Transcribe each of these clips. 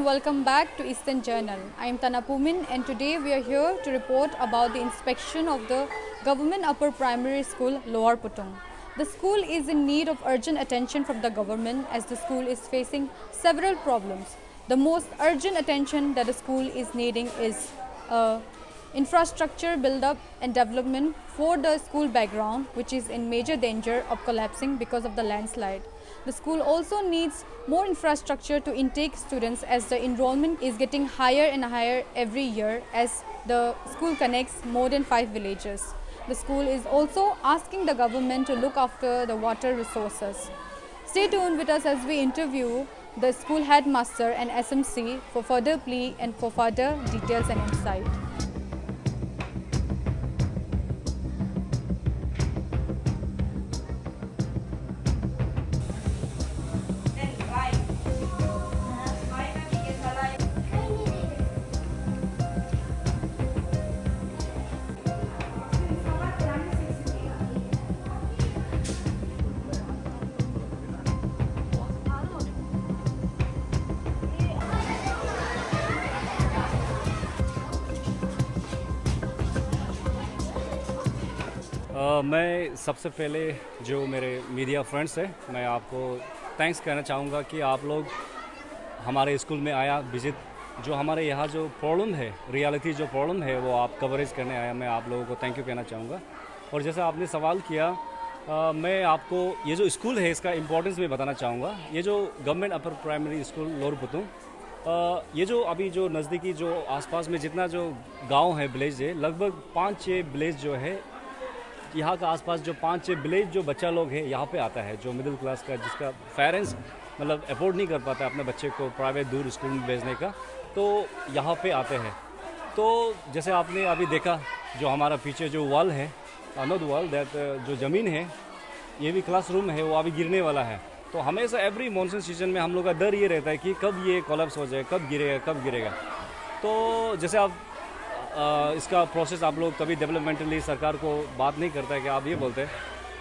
and welcome back to Eastern Journal. I am Tana Pumin and today we are here to report about the inspection of the Government Upper Primary School, Lower Putung. The school is in need of urgent attention from the government as the school is facing several problems. The most urgent attention that the school is needing is infrastructure build-up and development for the school background, which is in major danger of collapsing because of the landslide. The school also needs more infrastructure to intake students as the enrollment is getting higher and higher every year as the school connects more than 5 villages. The school is also asking the government to look after the water resources. Stay tuned with us as we interview the school headmaster and SMC for further plea and for further details and insight. मैं सबसे पहले जो मेरे media friends हैं मैं आपको thanks कहना चाहूँगा कि आप लोग हमारे स्कूल में आया विजिट जो हमारे यहाँ जो प्रॉब्लम है रियलिटी जो प्रॉब्लम है वो आप कवरेज करने आया। मैं आप लोगों को थैंक यू कहना चाहूँगा। और जैसा आपने सवाल किया मैं आपको ये जो स्कूल है इसका इम्पोर्टेंस मैं बताना चाहूँगा। ये जो government upper primary school lower Putung ये जो अभी जो नज़दीकी जो आसपास में जितना जो गांव है विलेज है लगभग 5-6 विलेज जो है यहाँ का आसपास जो 5-6 विलेज जो बच्चा लोग है यहाँ पे आता है जो मिडिल क्लास का जिसका पेरेंट्स मतलब अफोर्ड नहीं कर पाता अपने बच्चे को प्राइवेट दूर स्कूल में भेजने का तो यहाँ पे आते हैं। तो जैसे आपने अभी देखा जो हमारा पीछे जो वॉल है अनोद वॉल दैट जो ज़मीन है ये भी क्लासरूम है वो अभी गिरने वाला है। तो हमेशा एवरी मानसून सीजन में हम लोग का डर ये रहता है कि कब ये कोलैप्स हो जाए कब गिरेगा। तो जैसे आप इसका प्रोसेस आप लोग कभी डेवलपमेंटली सरकार को बात नहीं करता है कि आप ये बोलते हैं।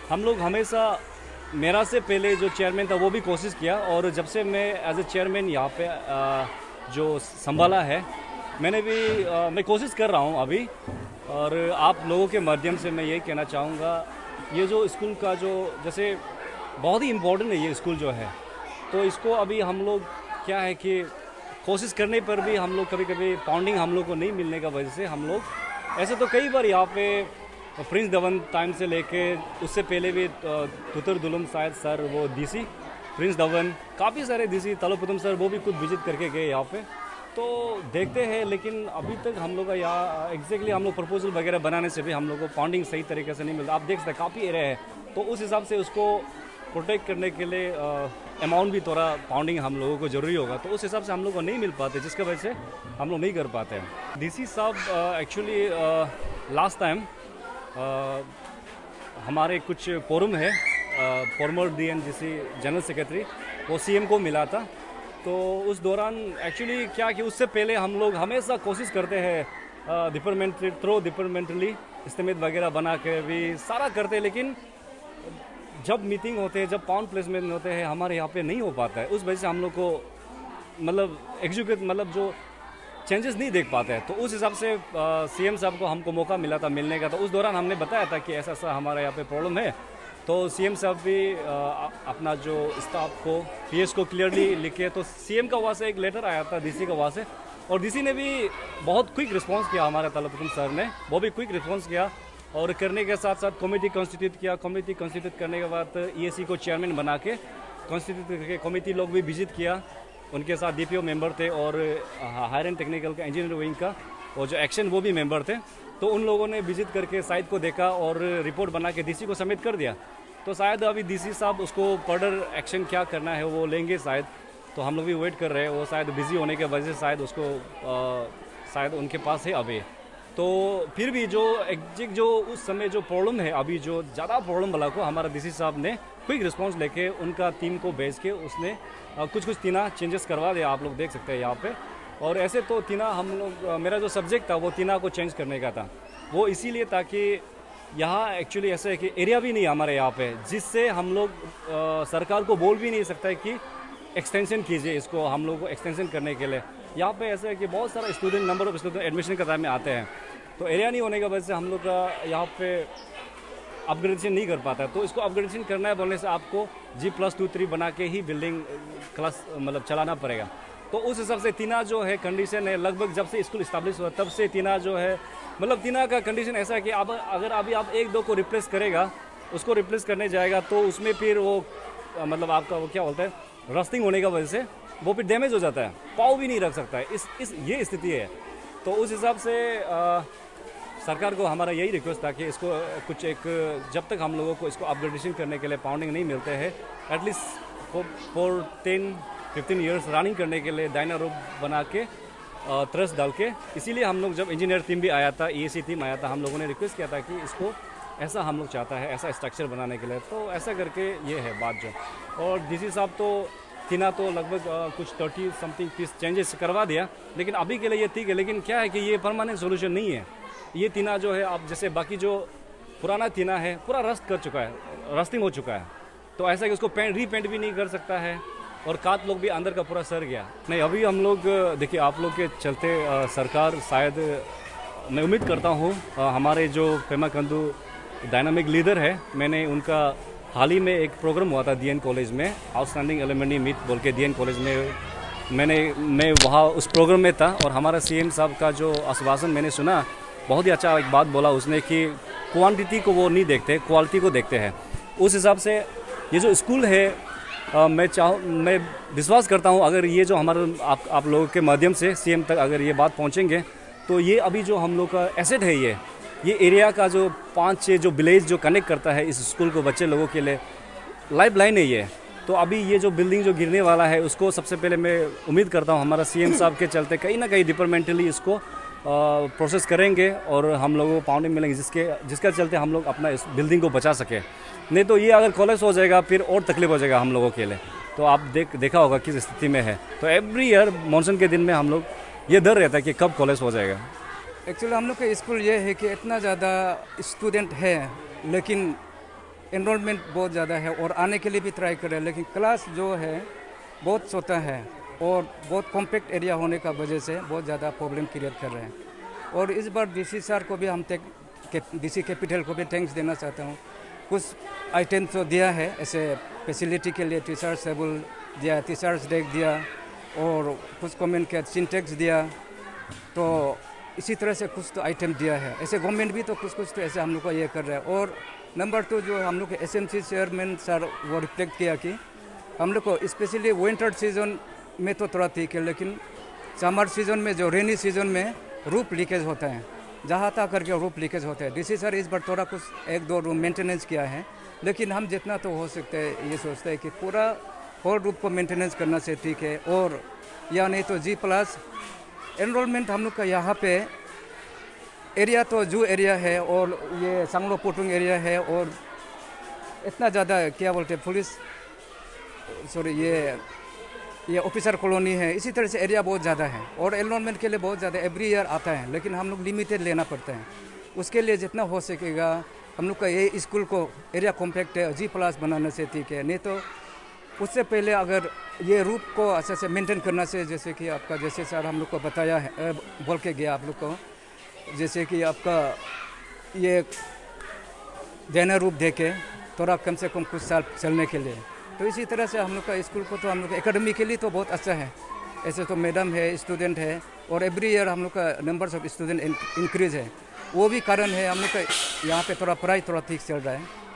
हम लोग हमेशा मेरा से पहले जो चेयरमैन था वो भी कोशिश किया और जब से मैं एज ए चेयरमैन यहाँ पे जो संभाला है मैं कोशिश कर रहा हूँ अभी। और आप लोगों के माध्यम से मैं यही कहना चाहूँगा ये जो स्कूल का जो जैसे बहुत ही इम्पोर्टेंट है ये स्कूल जो है तो इसको अभी हम लोग क्या है कि कोशिश करने पर भी हम लोग कभी कभी पाउंडिंग हम लोग को नहीं मिलने का वजह से हम लोग ऐसे तो कई बार यहाँ पे प्रिंस धवन टाइम से लेके उससे पहले भी तुतर दुलम शायद सर वो डीसी प्रिंस धवन काफ़ी सारे डीसी तलोपुतम सर वो भी खुद विजिट करके गए यहाँ पे। तो देखते हैं लेकिन अभी तक हम लोग का यहाँ एग्जैक्टली हम लोग प्रपोजल वगैरह बनाने से भी हम लोग को पाउंडिंग सही तरीके से नहीं मिलता। आप देख सकते हैं काफ़ी एरिया है तो उस हिसाब से उसको प्रोटेक्ट करने के लिए अमाउंट भी थोड़ा पाउंडिंग हम लोगों को ज़रूरी होगा तो उस हिसाब से हम लोग को नहीं मिल पाते जिसकी वजह से हम लोग नहीं कर पाते हैं। डीसी साहब एक्चुअली लास्ट टाइम हमारे कुछ फोरम है फॉर्मर डीएनजीसी जनरल सेक्रेटरी वो सीएम को मिला था। तो उस दौरान एक्चुअली क्या कि उससे पहले हम लोग हमेशा कोशिश करते हैं डिपार्टमेंटली इस्तेमेत वगैरह बना के भी सारा करते हैं लेकिन जब मीटिंग होते हैं जब पाउंड प्लेसमेंट होते हैं हमारे यहाँ पे नहीं हो पाता है। उस वजह से हम लोग को मतलब एग्जीक्यूट मतलब जो चेंजेस नहीं देख पाते हैं। तो उस हिसाब से सीएम साहब को हमको मौका मिला था मिलने का। तो उस दौरान हमने बताया था कि ऐसा ऐसा हमारे यहाँ पे प्रॉब्लम है। तो सीएम साहब भी अपना जो स्टाफ को पीएस को क्लियरली लिखे तो सीएम का वहाँ से एक लेटर आया था डीसी का वहाँ से और डीसी ने भी बहुत क्विक रिस्पॉन्स किया। हमारे तलपुतुम सर ने वो भी क्विक रिस्पॉन्स किया और करने के साथ साथ कमेटी कॉन्स्टिट्यूट किया। कमेटी कॉन्स्टिट्यूट करने के बाद ईएसी को चेयरमैन बना के कॉन्स्टिट्यूट करके कमेटी लोग भी विजिट किया। उनके साथ डीपीओ मेंबर थे और हायर एंड टेक्निकल का इंजीनियर विंग का और जो एक्शन वो भी मेंबर थे। तो उन लोगों ने विजिट करके साइट को देखा और रिपोर्ट बना के डीसी को सबमिट कर दिया। तो शायद अभी डीसी साहब उसको फर्दर एक्शन क्या करना है वो लेंगे शायद। तो हम लोग भी वेट कर रहे हैं। वो शायद बिजी होने के वजह से शायद उसको शायद उनके पास है अभी। तो फिर भी जो एग्जैक्ट जो उस समय जो प्रॉब्लम है अभी जो ज़्यादा प्रॉब्लम वाला को हमारा डीसी साहब ने क्विक रिस्पांस लेके उनका टीम को भेज के उसने कुछ तीना चेंजेस करवा दिया। आप लोग देख सकते हैं यहाँ पे। और ऐसे तो तीना हम लोग मेरा जो सब्जेक्ट था वो तीना को चेंज करने का था। वो इसीलिए ताकि यहाँ एक्चुअली ऐसा है कि एरिया भी नहीं हमारे यहाँ पे जिससे हम लोग सरकार को बोल भी नहीं सकता है कि एक्सटेंशन कीजिए इसको, हम लोग को एक्सटेंशन करने के लिए। यहाँ पे ऐसा है कि बहुत सारा student, number of student admission के टाइम में आते हैं, तो एरिया नहीं होने की वजह से हम लोग का यहाँ पे अपग्रेडेशन नहीं कर पाता है। तो इसको अपग्रेडेशन करना है बोलने से आपको G+2-3 बना के ही बिल्डिंग क्लास मतलब चलाना पड़ेगा। तो उस हिसाब से तीना जो है कंडीशन है, लगभग जब से स्कूल इस्टेब्लिश हुआ तब से तीना जो है, मतलब तीना का कंडीशन ऐसा है कि अब अगर अभी आप 1-2 को रिप्लेस करेगा, उसको रिप्लेस करने जाएगा तो उसमें फिर वो मतलब आपका वो क्या बोलते हैं, रस्टिंग होने की वजह से वो फिर डैमेज हो जाता है, पाव भी नहीं रख सकता है। ये स्थिति है। तो उस हिसाब से सरकार को हमारा यही रिक्वेस्ट था कि इसको कुछ एक, जब तक हम लोगों को इसको अपग्रेडेशन करने के लिए पाउंडिंग नहीं मिलते हैं, एटलीस्ट फॉर 10-15 ईयर्स रनिंग करने के लिए डायना रूप बना के ट्रस्ट डाल के, इसीलिए हम लोग जब इंजीनियर टीम भी आया था, EAC टीम आया था, हम लोगों ने रिक्वेस्ट किया था कि इसको ऐसा हम लोग चाहता है, ऐसा स्ट्रक्चर बनाने के लिए। तो ऐसा करके ये है बात जो। और DC साहब तो तीना तो लगभग कुछ 30 समथिंग पीस चेंजेस करवा दिया, लेकिन अभी के लिए ये ठीक है। लेकिन क्या है कि ये परमानेंट सोल्यूशन नहीं है। ये तीना जो है, आप जैसे बाकी जो पुराना तीना है पूरा रस्ट कर चुका है, रस्टिंग हो चुका है, तो ऐसा कि उसको रीपेंट भी नहीं कर सकता है, और काट लोग भी अंदर का पूरा सर गया। नहीं, अभी हम लोग देखिए आप लोग के चलते सरकार शायद, मैं उम्मीद करता हूँ हमारे जो पेमा खांडू डायनामिक लीडर है, मैंने उनका हाल ही में एक प्रोग्राम हुआ था DN कॉलेज में, आउटस्टैंडिंग एलुमनी मीट बोल के DN कॉलेज में, मैं वहाँ उस प्रोग्राम में था, और हमारा CM साहब का जो आश्वासन मैंने सुना, बहुत ही अच्छा एक बात बोला उसने कि क्वांटिटी को वो नहीं देखते, क्वालिटी को देखते हैं। उस हिसाब से ये जो स्कूल है, मैं विश्वास करता हूँ अगर ये जो हमारे आप लोगों के माध्यम से CM तक अगर ये बात पहुँचेंगे, तो ये अभी जो हम लोग का एसेट है, ये एरिया का जो 5-6 जो विलेज जो कनेक्ट करता है इस स्कूल को बच्चे लोगों के लिए, लाइफ लाइन है ये। तो अभी ये जो बिल्डिंग जो गिरने वाला है, उसको सबसे पहले मैं उम्मीद करता हूँ हमारा CM साहब के चलते कहीं ना कहीं डिपार्टमेंटली इसको प्रोसेस करेंगे, और हम लोगों को पाउंडिंग मिलेंगे, जिसका चलते हम लोग अपना इस बिल्डिंग को बचा सके। नहीं तो ये अगर कॉलेज हो जाएगा फिर और तकलीफ हो जाएगा हम लोगों के लिए। तो आप देखा होगा किस स्थिति में है। तो एवरी ईयर मानसून के दिन में हम लोग ये डर रहता है कि कब कॉलेज हो जाएगा। एक्चुअली हम लोग का स्कूल ये है कि इतना ज़्यादा स्टूडेंट है, लेकिन एनरोलमेंट बहुत ज़्यादा है, और आने के लिए भी ट्राई कर रहे हैं, लेकिन क्लास जो है बहुत छोटा है, और बहुत कॉम्पैक्ट एरिया होने का वजह से बहुत ज़्यादा प्रॉब्लम क्रिएट कर रहे हैं। और इस बार DC सर को भी DC कैपिटल को भी थैंक्स देना चाहता हूँ। कुछ आइटम तो दिया है ऐसे फैसिलिटी के लिए, टीचर्स टेबल दिया, टीचर्स डेस्क दिया, और कुछ कमेंट के सिंटेक्स दिया। तो इसी तरह से कुछ तो आइटम दिया है। ऐसे गवर्नमेंट भी तो कुछ तो ऐसे हम लोग को ये कर रहा है। और नंबर 2 जो हम लोग के SMC चेयरमैन सर वो रिफ्लेक्ट किया कि हम लोग को स्पेशली विंटर सीजन में तो थोड़ा ठीक है, लेकिन समर सीजन में जो रेनी सीजन में रूफ लीकेज होता है, जहाँ तक करके रूफ लीकेज होता है। DC सर इस बार थोड़ा कुछ 1-2 रूम मेंटेनेंस किया है, लेकिन हम जितना तो हो सकता है ये सोचते हैं कि पूरा होल रूफ को मेंटेनेंस करना से ठीक है। और या नहीं तो G+ एनरोलमेंट हम लोग का यहाँ पे एरिया तो जू एरिया है, और ये सांगलो पुटुंग एरिया है, और इतना ज़्यादा क्या बोलते हैं पुलिस, सॉरी ये ऑफिसर कॉलोनी है। इसी तरह से एरिया बहुत ज़्यादा है, और एनरोलमेंट के लिए बहुत ज़्यादा एवरी ईयर आता है, लेकिन हम लोग लिमिटेड लेना पड़ता है। उसके लिए जितना हो सकेगा हम लोग का ये स्कूल को एरिया कॉम्पैक्ट है, G+ बनाने से ठीक है। नहीं तो उससे पहले अगर ये रूट को अच्छे से मेंटेन करना से, जैसे कि आपका जैसे सर हम लोग को बताया है, बोल के गया आप लोग को, जैसे कि आपका ये जैना रूप दे के थोड़ा कम से कम कुछ साल चलने के लिए। तो इसी तरह से हम लोग का स्कूल को तो हम लोग एकेडमी के लिए तो बहुत अच्छा है। ऐसे तो मैडम है, स्टूडेंट है, और एवरी ईयर हम लोग का नंबर्स ऑफ स्टूडेंट इंक्रीज है। वो भी कारण है हम लोग का यहाँ पे थोड़ा पढ़ाई थोड़ा ठीक चल रहा है।